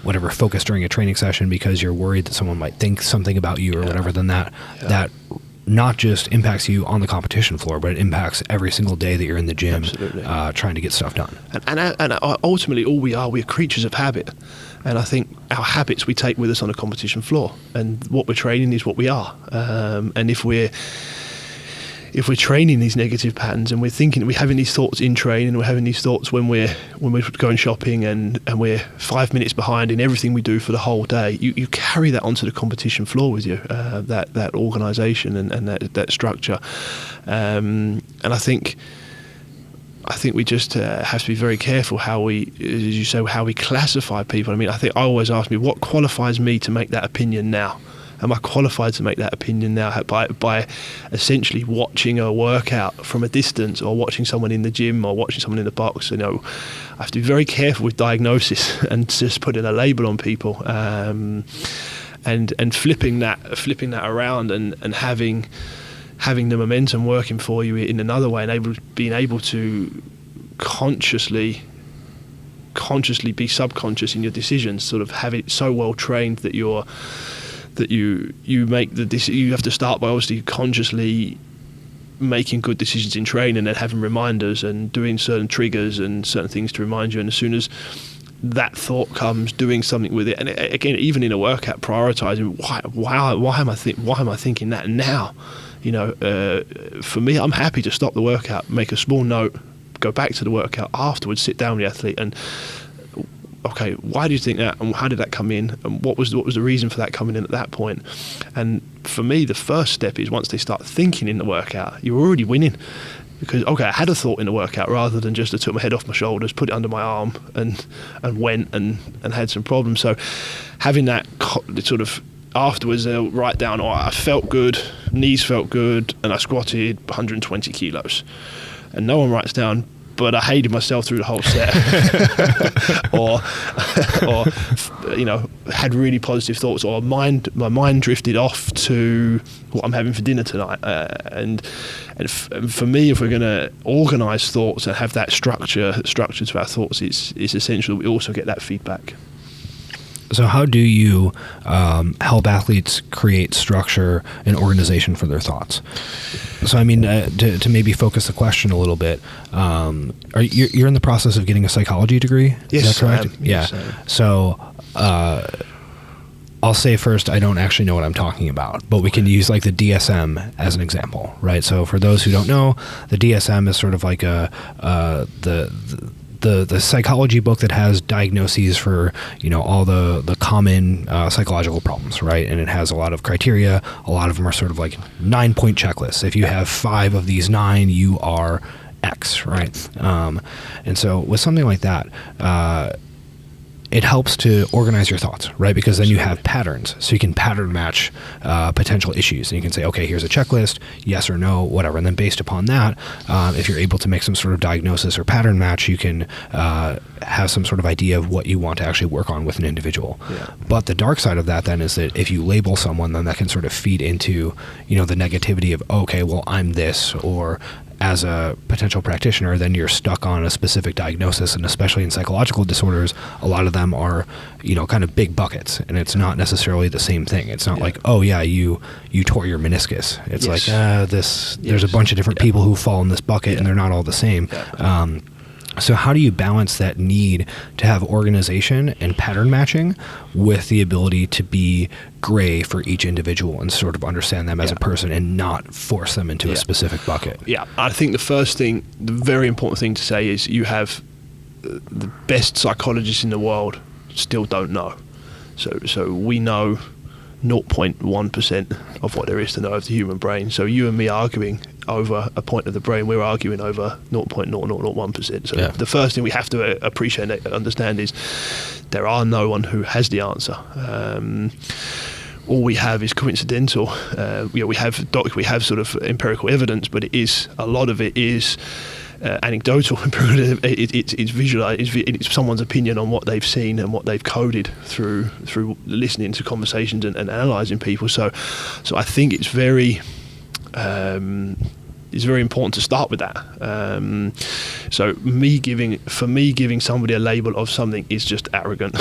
whatever focus during a training session because you're worried that someone might think something about you or whatever, then that not just impacts you on the competition floor, but it impacts every single day that you're in the gym trying to get stuff done. And ultimately, we're creatures of habit. And I think our habits we take with us on a competition floor, and what we're training is what we are. And if we're training these negative patterns, and we're having these thoughts in training, we're having these thoughts when we're going shopping, and we're 5 minutes behind in everything we do for the whole day, you carry that onto the competition floor with you, that organisation and that structure. And I think we just have to be very careful how we, as you say, how we classify people. I mean, I always ask me, what qualifies me to make that opinion now? Am I qualified to make that opinion now by essentially watching a workout from a distance, or watching someone in the gym, or watching someone in the box? I have to be very careful with diagnosis and just putting a label on people, and flipping that around, and having the momentum working for you in another way, and being able to consciously be subconscious in your decisions, sort of have it so well trained that you make the decision. You have to start by obviously consciously making good decisions in training and having reminders and doing certain triggers and certain things to remind you. And as soon as that thought comes, doing something with it. And again, even in a workout, prioritizing why am I thinking that now? For me, I'm happy to stop the workout, make a small note, go back to the workout afterwards, sit down with the athlete and, okay, why do you think that, and how did that come in, and what was the reason for that coming in at that point? And for me, the first step is once they start thinking in the workout, you're already winning. Because, okay, I had a thought in the workout rather than just I took my head off my shoulders, put it under my arm and went and had some problems. So having that sort of afterwards, they'll write down, I felt good, knees felt good, and I squatted 120 kilos. And no one writes down, but I hated myself through the whole set. or had really positive thoughts, or my mind drifted off to what I'm having for dinner tonight. And for me, if we're going to organise thoughts and have that structure to our thoughts, it's essential that we also get that feedback. So how do you help athletes create structure and organization for their thoughts? So, I mean, to maybe focus the question a little bit, you're in the process of getting a psychology degree? Yes, is that correct? I am. Yeah. Yes, I am. So I'll say first, I don't actually know what I'm talking about, but we can use like the DSM as an example, right? So for those who don't know, the DSM is sort of like the psychology book that has diagnoses for all the common psychological problems, right? And it has a lot of criteria. A lot of them are sort of like 9-point checklists. If you have 5 of these 9, you are X, right? And so with something like that, it helps to organize your thoughts, right? Because then you have patterns, so you can pattern match potential issues, and you can say, okay, here's a checklist, yes or no, whatever, and then based upon that, if you're able to make some sort of diagnosis or pattern match, you can have some sort of idea of what you want to actually work on with an individual. Yeah. But the dark side of that then is that if you label someone, then that can sort of feed into the negativity of, okay, well, I'm this, or as a potential practitioner, then you're stuck on a specific diagnosis, and especially in psychological disorders, a lot of them are, kind of big buckets, and it's not necessarily the same thing. It's not like, oh yeah, you tore your meniscus. It's like, there's a bunch of different people who fall in this bucket, and they're not all the same. Exactly. So how do you balance that need to have organization and pattern matching with the ability to be gray for each individual and sort of understand them as a person and not force them into a specific bucket? Yeah, I think the very important thing to say is you have the best psychologists in the world still don't know. So we know 0.1% of what there is to know of the human brain. So you and me arguing over a point of the brain, we're arguing over 0.0001%. So the first thing we have to appreciate and understand is there are no one who has the answer. All we have is coincidental. We have sort of empirical evidence, but a lot of it is anecdotal. It's visualized. It's someone's opinion on what they've seen and what they've coded through listening to conversations and analysing people. So I think it's very important to start with that. So giving somebody a label of something is just arrogant,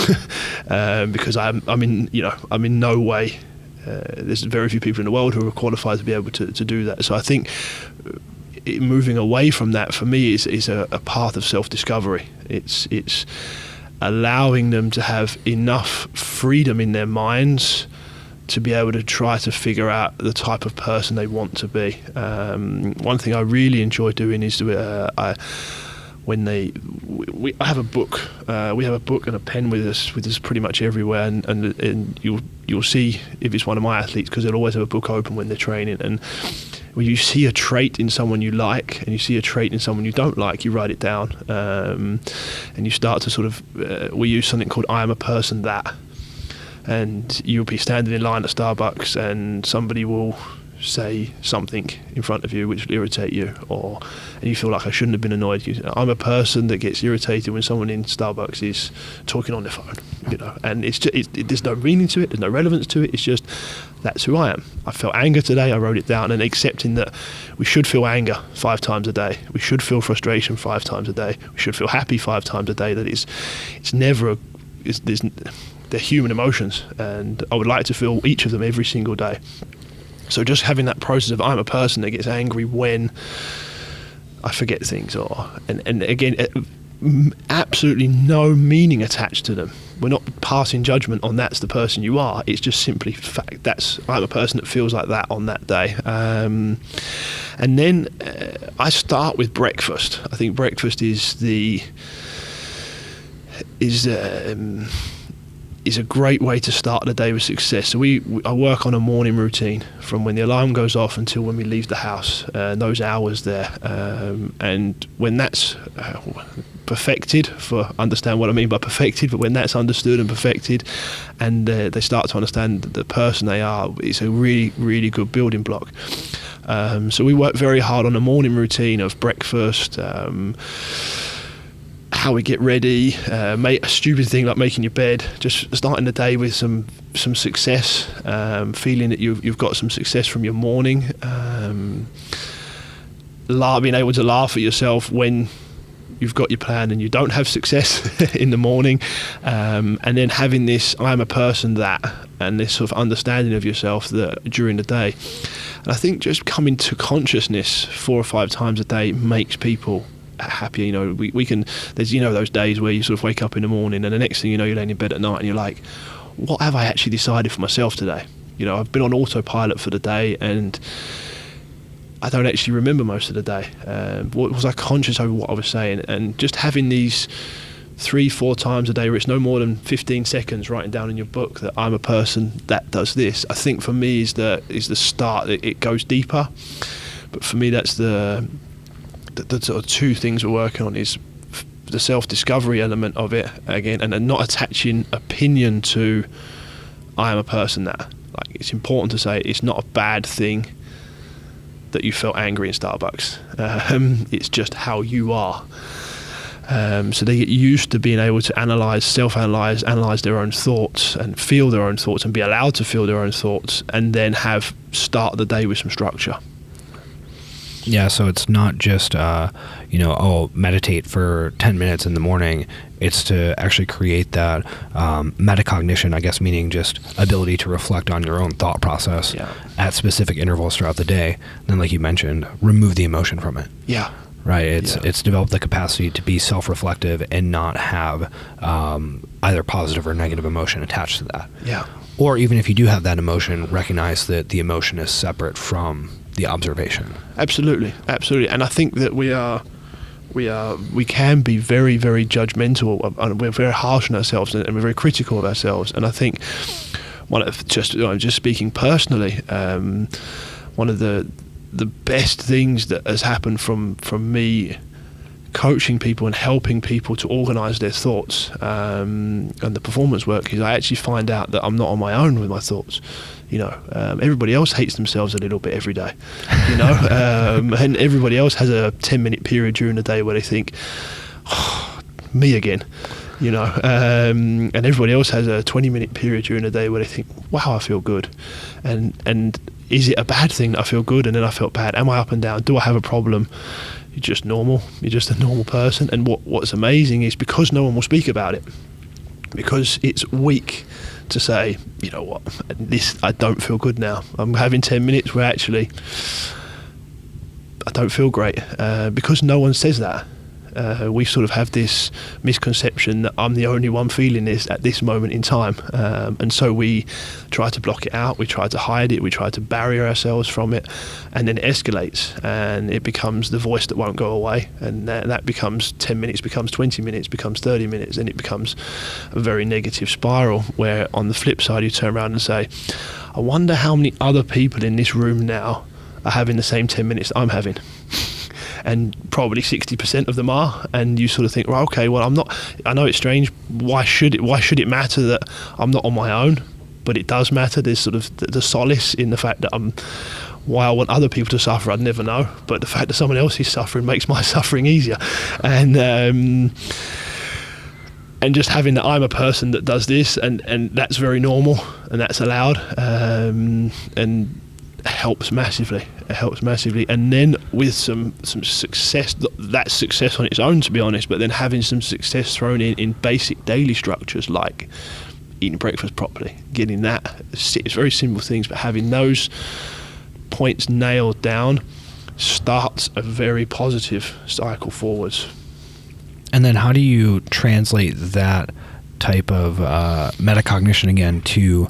because I'm in no way. There's very few people in the world who are qualified to be able to do that. So I think moving away from that for me is a path of self-discovery. It's allowing them to have enough freedom in their minds to be able to try to figure out the type of person they want to be. One thing I really enjoy doing is I have a book. We have a book and a pen with us pretty much everywhere, and you'll see if it's one of my athletes, because they'll always have a book open when they're training. And when you see a trait in someone you like and you see a trait in someone you don't like, you write it down, and you start to sort of. We use something called "I am a person that," and you'll be standing in line at Starbucks and somebody will say something in front of you which will irritate you, and you feel like I shouldn't have been annoyed. I'm a person that gets irritated when someone in Starbucks is talking on their phone, and there's no meaning to it, there's no relevance to it. It's just that's who I am. I felt anger today, I wrote it down, and accepting that we should feel anger 5 times a day, we should feel frustration 5 times a day, we should feel happy 5 times a day. That they're human emotions, and I would like to feel each of them every single day. So just having that process of I'm a person that gets angry when I forget things, and again, absolutely no meaning attached to them. We're not passing judgment on that's the person you are. It's just simply fact. I'm a person that feels like that on that day. And then I start with breakfast. I think breakfast is a great way to start the day with success. So I work on a morning routine from when the alarm goes off until when we leave the house, those hours there. And when that's perfected, understand what I mean by perfected, but when that's understood and perfected, and they start to understand the person they are, it's a really, really good building block. So we work very hard on a morning routine of breakfast, how we get ready, a stupid thing like making your bed, just starting the day with some success, feeling that you've got some success from your morning, being able to laugh at yourself when you've got your plan and you don't have success in the morning, and then having this I'm a person that, and this sort of understanding of yourself that during the day. And I think just coming to consciousness 4 or 5 times a day makes people happier. You know, we can, there's, you know, those days where you sort of wake up in the morning and the next thing you know you're laying in bed at night and you're like, what have I actually decided for myself today? You know, I've been on autopilot for the day and I don't actually remember most of the day. Was I conscious over what I was saying? And just having these 3-4 times a day where it's no more than 15 seconds writing down in your book that I'm a person that does this, I think for me is the start. It goes deeper, but for me that's the sort of 2 things we're working on is the self-discovery element of it again, and then not attaching opinion to I am a person that. Like, it's important to say it's not a bad thing that you felt angry in Starbucks. It's just how you are. So they get used to being able to analyze their own thoughts and feel their own thoughts and be allowed to feel their own thoughts, and then start the day with some structure. Yeah, so it's not just, meditate for 10 minutes in the morning. It's to actually create that metacognition, I guess, meaning just ability to reflect on your own thought process at specific intervals throughout the day. And then, like you mentioned, remove the emotion from it. Yeah. Right. It's developed the capacity to be self-reflective and not have either positive or negative emotion attached to that. Yeah. Or even if you do have that emotion, recognize that the emotion is separate from the observation. Absolutely. And I think that we can be very, very judgmental, and we're very harsh on ourselves, and we're very critical of ourselves. And I think just speaking personally, one of the best things that has happened from me coaching people and helping people to organise their thoughts and the performance work is I actually find out that I'm not on my own with my thoughts. You know, everybody else hates themselves a little bit every day, you know, and everybody else has a 10-minute period during the day where they think, oh, me again, you know, and everybody else has a 20-minute period during the day where they think, wow, I feel good. And is it a bad thing that I feel good and then I felt bad? Am I up and down? Do I have a problem? You're just normal. You're just a normal person. And what's amazing is because no one will speak about it, because it's weak to say, you know what, I don't feel good now. I'm having 10 minutes where actually I don't feel great. Because no one says that. We sort of have this misconception that I'm the only one feeling this at this moment in time, and so we try to block it out, we try to hide it, we try to barrier ourselves from it, and then it escalates and it becomes the voice that won't go away, and that becomes 10 minutes, becomes 20 minutes, becomes 30 minutes, and it becomes a very negative spiral where on the flip side you turn around and say, I wonder how many other people in this room now are having the same 10 minutes I'm having. And probably 60% of them are, and you sort of think, well, okay, well, I'm not. I know it's strange. Why should it matter that I'm not on my own? But it does matter. There's sort of the solace in the fact that why I want other people to suffer, I'd never know. But the fact that someone else is suffering makes my suffering easier. And just having that I'm a person that does this, and that's very normal, and that's allowed, and helps massively. It helps massively. And then with some success, that's success on its own, to be honest, but then having some success thrown in basic daily structures like eating breakfast properly, getting that, it's very simple things, but having those points nailed down, starts a very positive cycle forwards. And then how do you translate that type of metacognition again to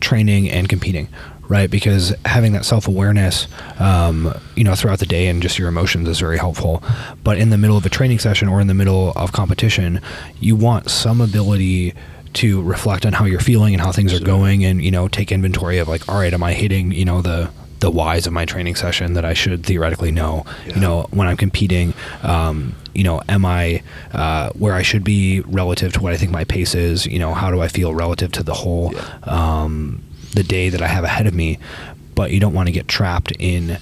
training and competing, right? Because having that self-awareness, throughout the day and just your emotions is very helpful. But in the middle of a training session or in the middle of competition, you want some ability to reflect on how you're feeling and how things are going, and take inventory of like, all right, am I hitting the whys of my training session that I should theoretically know? When I'm competing, am I where I should be relative to what I think my pace is? How do I feel relative to the whole the day that I have ahead of me? But you don't want to get trapped in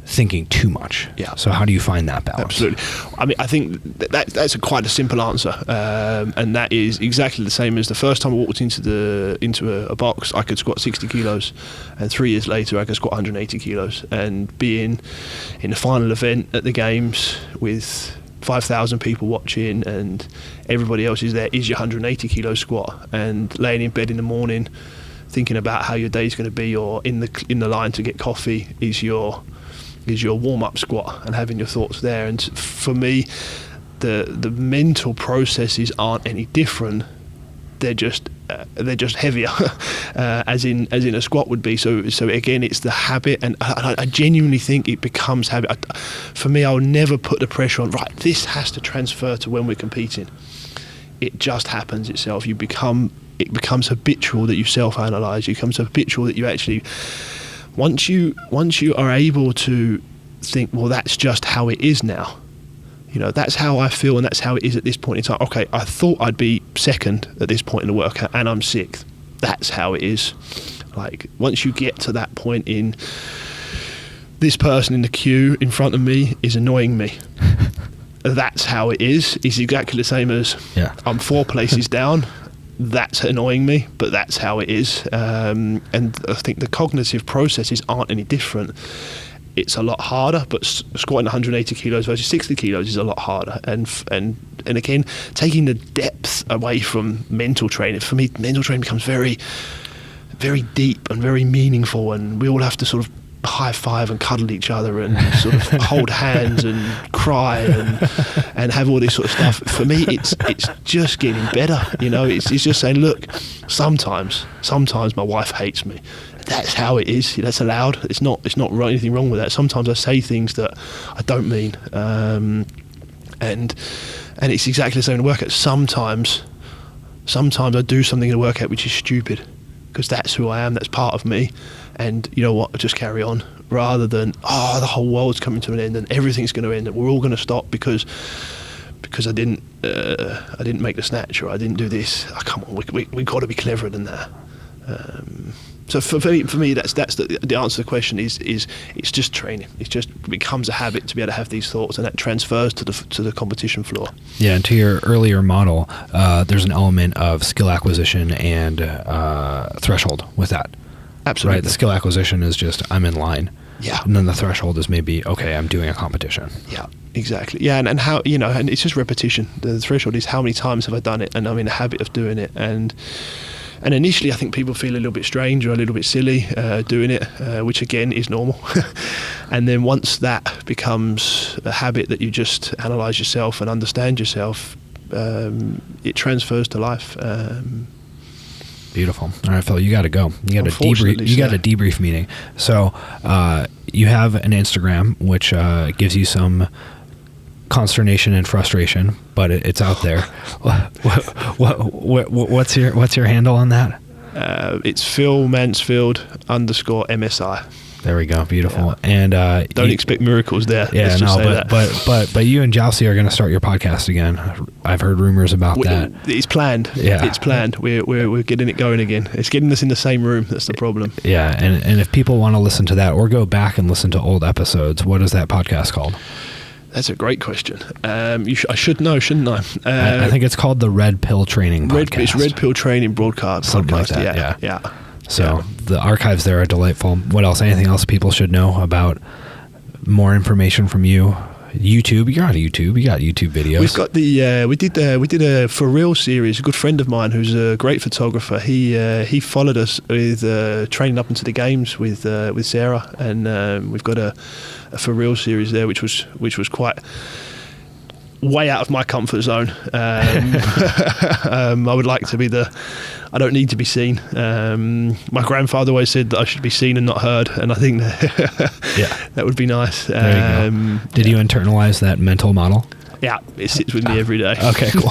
thinking too much. Yeah. So how do you find that balance? Absolutely. I mean, I think that's quite a simple answer, and that is exactly the same as the first time I walked into a box. I could squat 60 kilos, and 3 years later I could squat 180 kilos. And being in the final event at the games with 5,000 people watching, and everybody else is there, is your 180 kilo squat, and laying in bed in the morning thinking about how your day's going to be, or in the line to get coffee is your warm-up squat, and having your thoughts there. And for me, the mental processes aren't any different. They're just heavier, as in a squat would be. So again, it's the habit, and I genuinely think it becomes habit. For me, I'll never put the pressure on, right, this has to transfer to when we're competing. It just happens itself. It becomes habitual that you self-analyze. It becomes habitual that you actually, once you are able to think, well, that's just how it is now. That's how I feel, and that's how it is at this point in time. Okay, I thought I'd be second at this point in the workout, and I'm sixth. That's how it is. Like, once you get to that point in, this person in the queue in front of me is annoying me. That's how it is. It's exactly the same as I'm 4 places down. That's annoying me, but that's how it is. And I think the cognitive processes aren't any different. It's a lot harder, but squatting 180 kilos versus 60 kilos is a lot harder. And again, taking the depth away from mental training. For me, mental training becomes very, very deep and very meaningful, and we all have to sort of high five and cuddle each other and sort of hold hands and cry and have all this sort of stuff. For me, it's just getting better. It's just saying, look, sometimes my wife hates me. That's how it is. That's allowed. It's not anything wrong with that. Sometimes I say things that I don't mean, and it's exactly the same in the workout. Sometimes I do something in the workout which is stupid, because that's who I am. That's part of me. And you know what? I just carry on, rather than the whole world's coming to an end and everything's going to end and we're all going to stop because I didn't make the snatch, or I didn't do this. Come on, we got to be cleverer than that. So for me, that's the answer to the question is it's just training. It just becomes a habit to be able to have these thoughts, and that transfers to the competition floor. Yeah, and to your earlier model, there's an element of skill acquisition and threshold with that. Absolutely. Right. The skill acquisition is just, I'm in line. Yeah. And then the threshold is maybe, okay, I'm doing a competition. Yeah, exactly. Yeah, and how, and it's just repetition. The threshold is how many times have I done it, and I'm in a habit of doing it. And initially, I think people feel a little bit strange or a little bit silly doing it, which again is normal. And then once that becomes a habit that you just analyze yourself and understand yourself, it transfers to life. Beautiful. All right, Phil, you got to go. You got a debrief. You got a debrief meeting. So you have an Instagram, which gives you some consternation and frustration, but it's out there. What's your handle on that? It's Phil Mansfield _MSI. There we go. Beautiful. Yeah. And don't expect miracles there. Yeah, but you and Jousey are going to start your podcast again. I've heard rumors about that. It's planned. Yeah, it's planned. We're getting it going again. It's getting us in the same room. That's the problem. Yeah, and if people want to listen to that or go back and listen to old episodes, what is that podcast called? That's a great question. I should know, shouldn't I? I think it's called the RedPill Training Podcast. It's RedPill Training Broadcast. Something like that. Yeah. So the archives there are delightful. What else? Anything else people should know about more information from you? YouTube. You're on YouTube. You got YouTube videos. We've got we did a For Real series. A good friend of mine who's a great photographer. He followed us with training up into the games with Sarah, and we've got a For Real series there, which was quite way out of my comfort zone. I would like to be I don't need to be seen. My grandfather always said that I should be seen and not heard, and I think that would be nice. There you go. Did you internalize that mental model? Yeah, it sits with me every day. Okay, cool.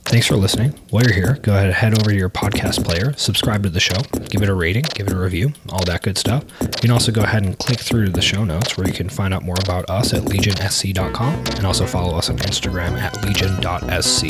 Thanks for listening. While you're here, go ahead and head over to your podcast player, subscribe to the show, give it a rating, give it a review, all that good stuff. You can also go ahead and click through to the show notes where you can find out more about us at legionsc.com, and also follow us on Instagram at legion.sc.